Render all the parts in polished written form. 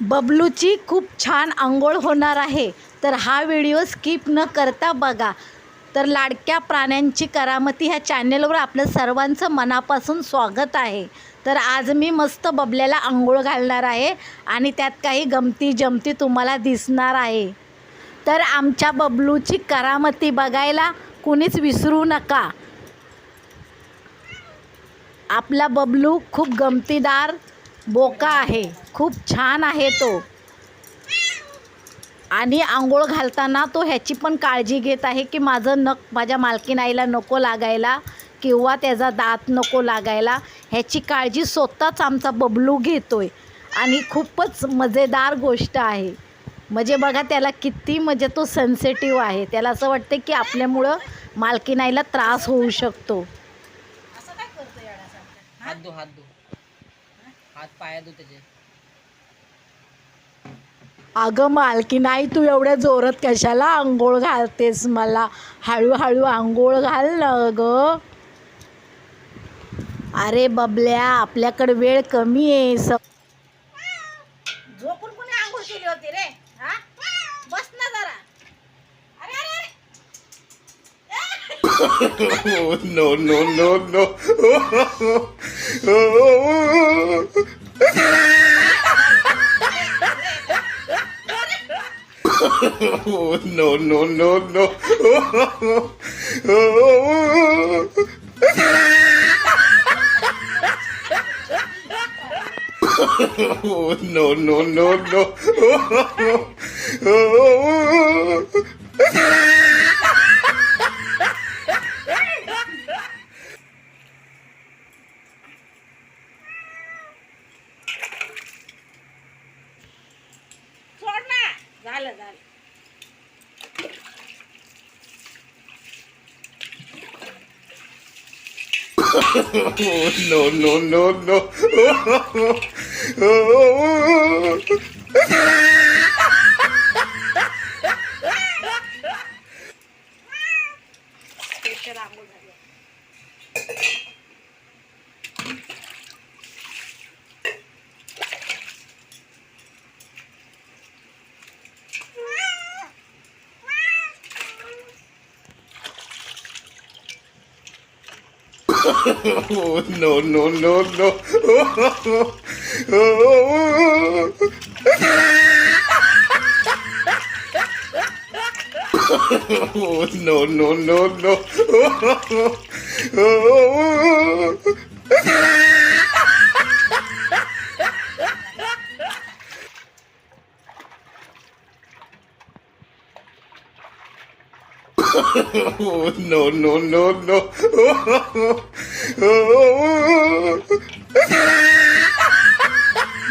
बबलूची खूप छान अंघोळ होणार आहे, तर हा व्हिडिओ स्किप न करता बघा. तर लाडक्या प्राण्यांची करामती ह्या चॅनेलवर आपलं सर्वांचं मनापासून स्वागत आहे. तर आज मी मस्त बबल्याला अंघोळ घालणार आहे आणि त्यात काही गमती जमती तुम्हाला दिसणार आहे. तर आमच्या बबलूची करामती बघायला कुणीच विसरू नका. आपला बबलू खूप गमतीदार बोका आहे, खूप छान आहे तो. आणि आंघोळ घालताना तो ह्याची पण काळजी घेत आहे की माझं नख माझ्या मालकीनाईला नको लागायला किंवा त्याचा दात नको लागायला. ह्याची काळजी स्वतःच आमचा बबलू घेतोय आणि खूपच मजेदार गोष्ट आहे. म्हणजे बघा त्याला किती म्हणजे तो सेन्सिटिव्ह आहे. त्याला असं वाटतं की आपल्यामुळं मालकीनाईला त्रास होऊ शकतो. असं काय करतो येण्यासारखं? हात धु हात पाया धु त्याचे. अगं मालकीनाई, तू एवढ्या जोरात कशाला आंघोळ घालतेस मला? हळूहळू आंघोळ घाल ना गं. अरे बबल्या, आपल्याकडे वेळ कमी आहे. झोपून कोणी आंघोळ केली होती रे? हा, बस ना जरा. अरे अरे अरे. Oh, no, no, no, no. Oh, no, no, no, no. Oh, no, no, no, no. सोड ना. झालं झालं. Oh, no, no, no, no. Special आंघोळ झाली. Oh, no, no, no, no. Oh, no, no, no, no. Oh, no, no, no, no.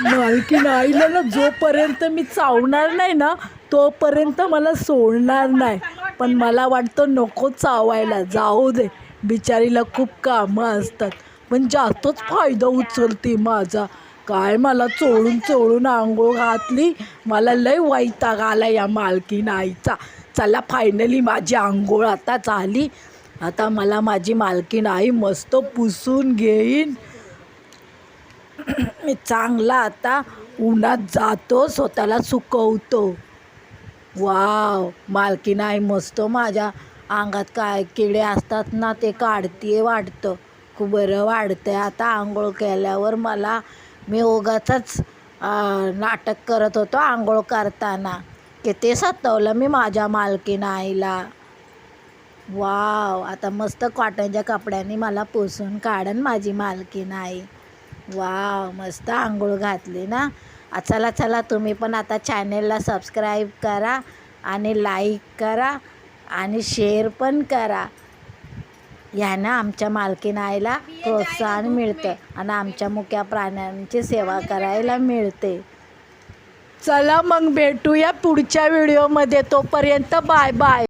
मालकीनाईला ना जोपर्यंत मी चावणार नाही ना तोपर्यंत मला सोडणार नाही. पण मला वाटतं नको चावायला, जाऊ दे, बिचारीला खूप कामं असतात. पण जास्तच फायदा उचलते माझा. काय मला चोळून चोळून आंघोळ घातली. मला लय वैताग आला या मालकीनाईचा. चला, फायनली माझी आंघोळ आता झाली. आता मला माझी मालकीनाई मस्त पुसून घेईन. मी चांगला आता उन्हात जातो, स्वतःला सुकवतो. वाव, मालकीनाई मस्त माझ्या अंगात काय किडे असतात ना ते काढते वाटतं. खूप बरं वाटतंय आता आंघोळ केल्यावर मला. मी उगाचच नाटक करत होतो आंघोळ करताना, की ते सतवलं मी माझ्या मालकीनाईला. वाव, आता मस्त कॉटनच्या कपड्यांनी मला पुसून काढन माझी मालकीनाई. वाव, मस्त आंघोळ घातली ना. चला चला, तुम्ही पण आता चॅनेलला सबस्क्राईब करा आणि लाईक करा आणि शेअर पण करा. ह्यानं आमच्या मालकीनाईला प्रोत्साहन मिळतं आणि आमच्या मुक्या प्राण्यांची सेवा करायला मिळते. चला मग भेटूया पुढच्या व्हिडिओमध्ये. तोपर्यंत बाय बाय.